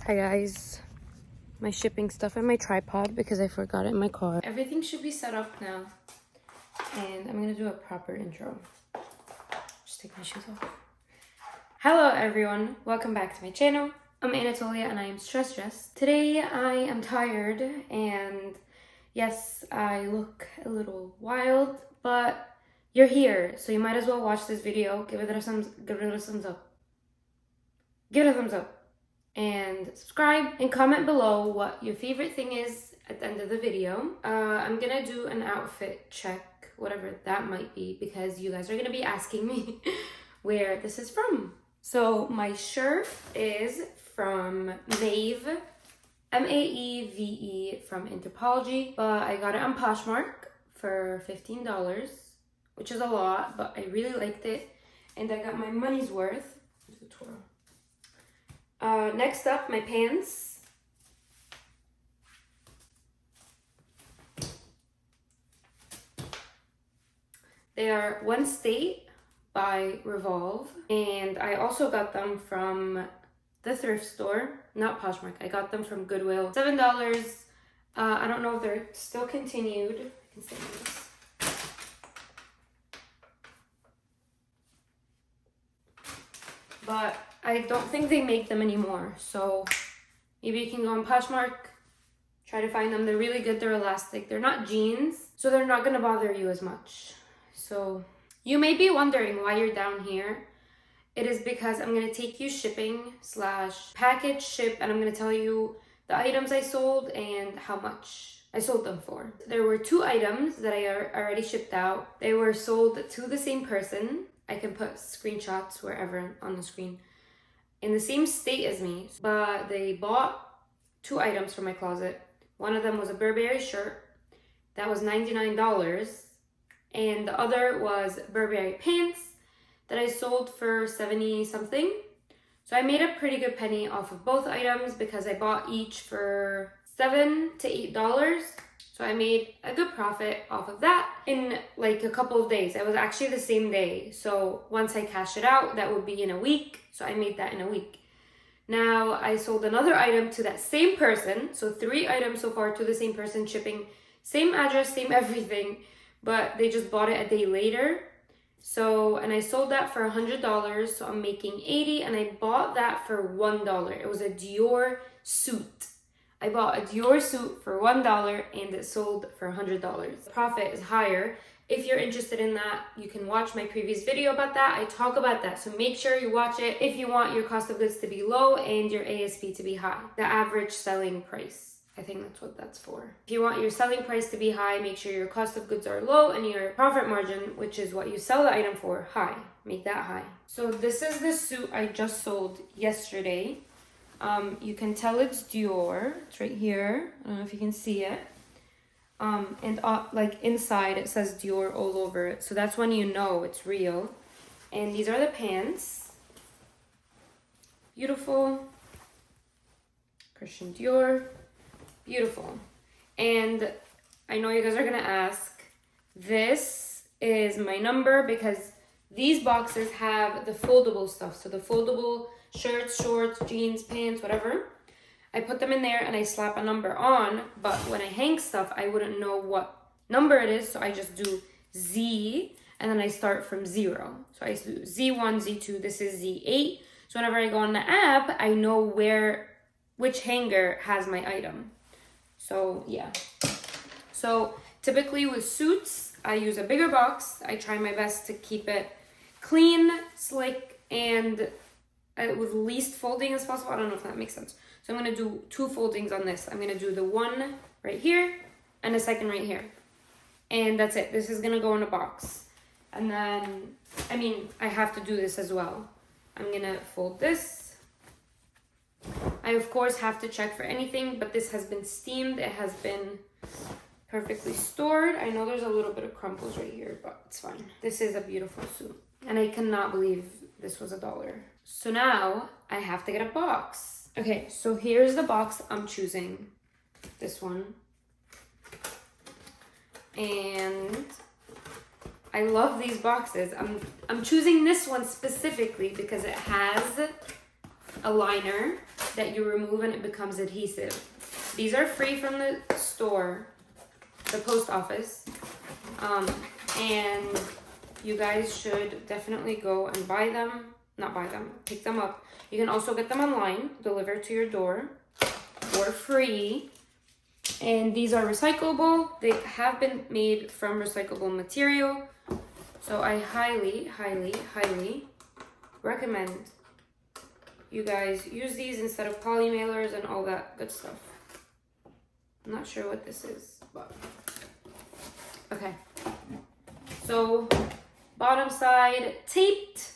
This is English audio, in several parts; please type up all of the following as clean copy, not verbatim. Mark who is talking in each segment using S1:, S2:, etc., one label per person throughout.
S1: Hi guys, my shipping stuff and my tripod because I forgot it in my car. Everything should be set up now and I'm gonna do a proper intro. Just take my shoes off. Hello everyone, welcome back to my channel. I'm Anatolia and I am Stress Dressed. Today I am tired and yes, I look a little wild, but you're here, so you might as well watch this video. Give it a thumbs up. Give it a thumbs up. And subscribe and comment below what your favorite thing is at the end of the video. I'm gonna do an outfit check, whatever that might be, because you guys are gonna be asking me where this is from. So my shirt is from Maeve, M-A-E-V-E, from Anthropologie, but I got it on Poshmark for $15, which is a lot, but I really liked it and I got my money's worth. Here's the twirl. Next up, my pants. They are One State by Revolve, and I also got them from the thrift store, not Poshmark. I got them from Goodwill, $7. I don't know if they're still continued. I can say this. But I don't think they make them anymore, so maybe you can go on Poshmark, try to find them. They're really good, they're elastic. They're not jeans, so they're not gonna bother you as much. So you may be wondering why you're down here. It is because I'm gonna take you shipping / package ship, and I'm gonna tell you the items I sold and how much I sold them for. There were 2 items that I already shipped out. They were sold to the same person. I can put screenshots wherever on the screen. In the same state as me, but they bought 2 items from my closet. One of them was a Burberry shirt that was $99, and the other was Burberry pants that I sold for 70 something. So I made a pretty good penny off of both items because I bought each for $7 to $8. So I made a good profit off of that in like a couple of days. It was actually the same day. So once I cash it out, that would be in a week. So I made that in a week. Now I sold another item to that same person. So 3 items so far to the same person, shipping, same address, same everything, but they just bought it a day later. So, and I sold that for $100. So I'm making $80, and I bought that for $1. It was a Dior suit. I bought a Dior suit for $1 and it sold for $100. The profit is higher. If you're interested in that, you can watch my previous video about that. I talk about that, so make sure you watch it if you want your cost of goods to be low and your ASP to be high. The average selling price. I think that's what that's for. If you want your selling price to be high, make sure your cost of goods are low and your profit margin, which is what you sell the item for, high. Make that high. So this is the suit I just sold yesterday. You can tell it's Dior. It's right here. I don't know if you can see it. And like inside it says Dior all over it. So that's when you know it's real. And these are the pants. Beautiful. Christian Dior. Beautiful. And I know you guys are gonna ask, this is my number because these boxes have the foldable stuff. So the foldable shirts, shorts, jeans, pants, whatever. I put them in there and I slap a number on, but when I hang stuff, I wouldn't know what number it is, so I just do Z, and then I start from 0. So I do Z1, Z2, this is Z8. So whenever I go on the app, I know which hanger has my item. So yeah. So typically with suits, I use a bigger box. I try my best to keep it clean, slick, and with least folding as possible. I don't know if that makes sense. So I'm going to do 2 foldings on this. I'm going to do the one right here and the second right here. And that's it. This is going to go in a box. And then, I mean, I have to do this as well. I'm going to fold this. I, of course, have to check for anything, but this has been steamed. It has been perfectly stored. I know there's a little bit of crumbles right here, but it's fine. This is a beautiful suit. And I cannot believe this was $1. So now I have to get a box. Okay, so here's the box I'm choosing. This one. And I love these boxes. I'm choosing this one specifically because it has a liner that you remove and it becomes adhesive. These are free from the store, the post office. And you guys should definitely go and buy them. Not buy them, pick them up. You can also get them online, delivered to your door for free. And these are recyclable. They have been made from recyclable material. So I highly, highly, highly recommend you guys use these instead of poly mailers and all that good stuff. I'm not sure what this is, but okay. So bottom side taped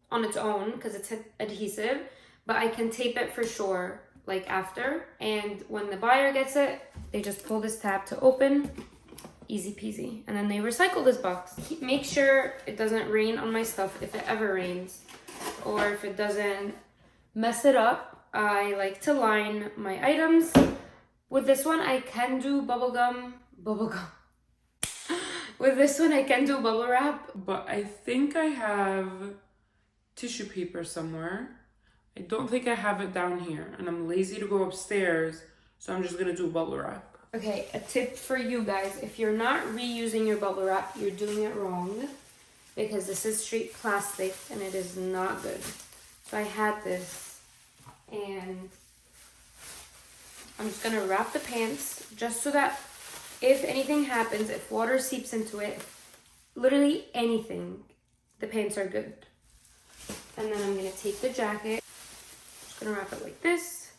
S1: on its own because it's adhesive, but I can tape it for sure like after. And when the buyer gets it, they just pull this tab to open. Easy peasy. And then they recycle this box. Make sure it doesn't rain on my stuff if it ever rains, or if it doesn't mess it up. I like to line my items. With this one, I can do bubble gum. With this one, I can do bubble wrap.
S2: But I think I have tissue paper somewhere. I don't think I have it down here, and I'm lazy to go upstairs, so I'm just gonna do bubble wrap.
S1: Okay, a tip for you guys. If you're not reusing your bubble wrap, you're doing it wrong, because this is straight plastic and it is not good. So I had this, and I'm just gonna wrap the pants just so that if anything happens, if water seeps into it, literally anything, the pants are good. And then I'm gonna take the jacket, just gonna wrap it like this.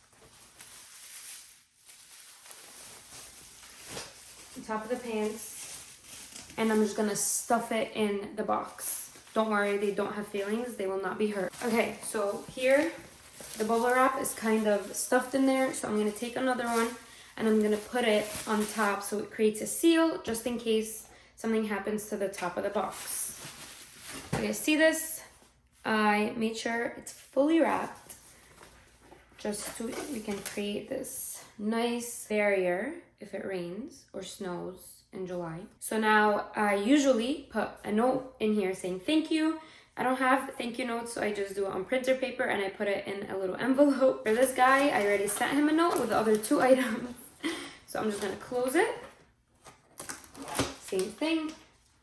S1: On top of the pants, and I'm just gonna stuff it in the box. Don't worry, they don't have feelings, they will not be hurt. Okay, so here the bubble wrap is kind of stuffed in there, so I'm gonna take another one and I'm gonna put it on top so it creates a seal just in case something happens to the top of the box. You guys see this? I made sure it's fully wrapped just so we can create this nice barrier if it rains or snows in July. So now I usually put a note in here saying thank you. I don't have thank you notes, so I just do it on printer paper and I put it in a little envelope. For this guy, I already sent him a note with the other 2 items. So I'm just gonna close it. Same thing.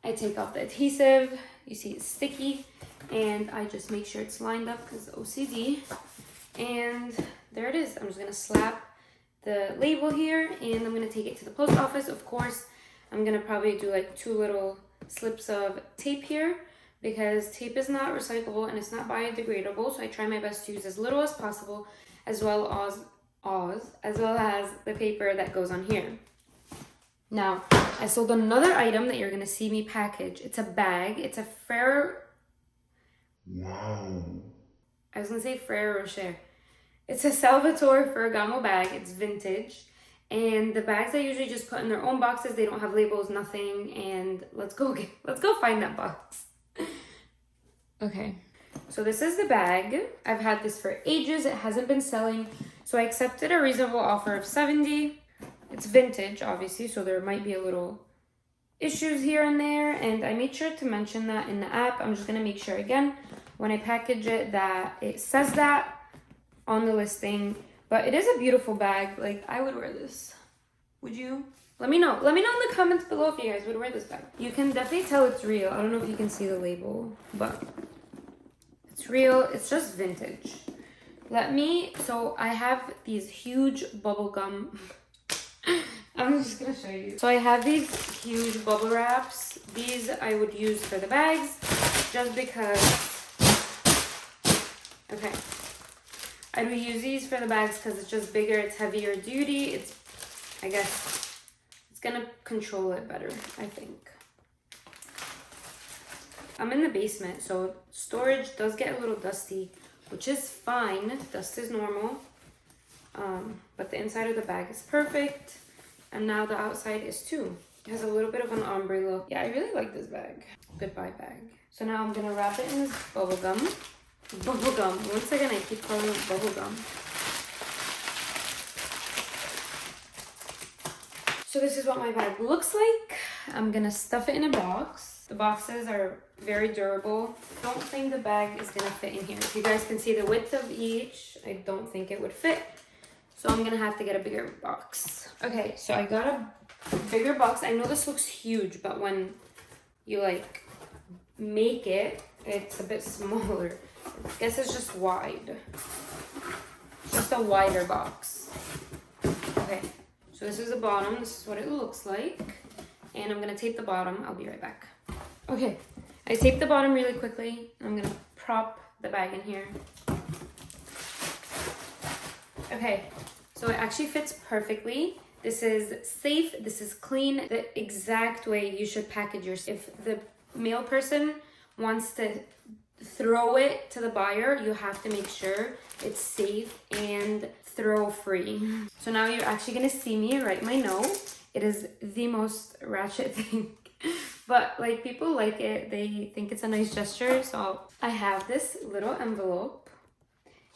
S1: I take off the adhesive. You see it's sticky, and I just make sure it's lined up because OCD. And there it is. I'm just gonna slap the label here, and I'm gonna take it to the post office. Of course, I'm gonna probably do like 2 little slips of tape here because tape is not recyclable and it's not biodegradable. So I try my best to use as little as possible, as well as the paper that goes on here. Now, I sold another item that you're gonna see me package. It's a bag. It's a Wow. I was gonna say Ferrero Rocher. It's a Salvatore Ferragamo bag. It's vintage. And the bags I usually just put in their own boxes. They don't have labels, nothing. And let's go find that box. Okay. So this is the bag. I've had this for ages. It hasn't been selling. So I accepted a reasonable offer of $70. It's vintage, obviously, so there might be a little issues here and there. And I made sure to mention that in the app. I'm just gonna make sure again when I package it that it says that on the listing. But it is a beautiful bag. Like, I would wear this. Would you? Let me know. Let me know in the comments below if you guys would wear this bag. You can definitely tell it's real. I don't know if you can see the label, but it's real. It's just vintage. So I have these huge bubble gum. I'm just gonna show you. So I have these huge bubble wraps. These I would use for the bags just because, okay. I would use these for the bags because it's just bigger, it's heavier duty. I guess it's gonna control it better, I think. I'm in the basement, so storage does get a little dusty, which is fine. Dust is normal. But the inside of the bag is perfect. And now the outside is too. It has a little bit of an ombre look. Yeah, I really like this bag. Goodbye bag. So now I'm gonna wrap it in this bubble gum. Bubble gum. Once again, I keep calling it bubble gum. So this is what my bag looks like. I'm gonna stuff it in a box. The boxes are very durable. I don't think the bag is gonna fit in here. If you guys can see the width of each, I don't think it would fit. So I'm gonna have to get a bigger box. Okay, so I got a bigger box. I know this looks huge, but when you like make it, it's a bit smaller. I guess it's just wide. Just a wider box. Okay, so this is the bottom. This is what it looks like. And I'm gonna tape the bottom. I'll be right back. Okay, I taped the bottom really quickly. I'm gonna prop the bag in here. Okay, so it actually fits perfectly. This is safe, this is clean, the exact way you should package yours. If the male person wants to throw it to the buyer, you have to make sure it's safe and throw free. So now you're actually gonna see me write my note. It is the most ratchet thing, but like people like it, they think it's a nice gesture. So I have this little envelope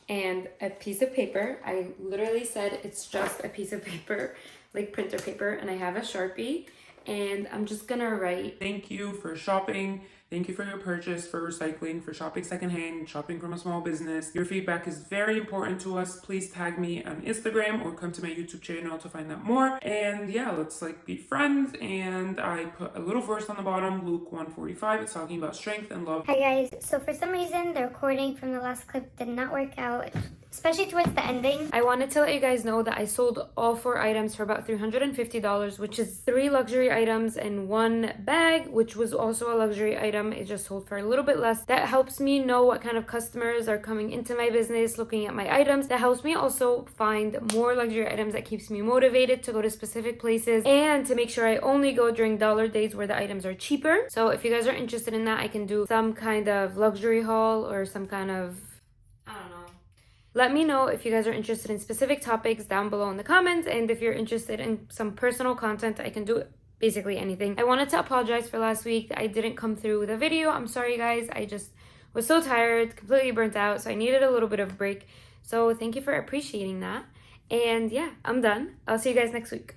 S1: and a piece of paper. I literally said it's just a piece of paper, like printer paper, and I have a Sharpie, and I'm just gonna write,
S2: thank you for shopping. Thank you for your purchase, for recycling, for shopping secondhand, shopping from a small business. Your feedback is very important to us. Please tag me on Instagram or come to my YouTube channel to find out more. And yeah, let's like be friends. And I put a little verse on the bottom, Luke 1:45. It's talking about strength and love.
S3: Hi guys, so for some reason the recording from the last clip did not work out, especially towards the ending.
S1: I wanted to let you guys know that I sold all 4 items for about $350, which is 3 luxury items and 1 bag, which was also a luxury item. It just sold for a little bit less. That helps me know what kind of customers are coming into my business, looking at my items. That helps me also find more luxury items. That keeps me motivated to go to specific places and to make sure I only go during dollar days where the items are cheaper. So if you guys are interested in that, I can do some kind of luxury haul or some kind of, I don't know. Let me know if you guys are interested in specific topics down below in the comments, and if you're interested in some personal content, I can do basically anything. I wanted to apologize for last week. I didn't come through with a video. I'm sorry guys. I just was so tired, completely burnt out, so I needed a little bit of a break. So thank you for appreciating that. And yeah, I'm done. I'll see you guys next week.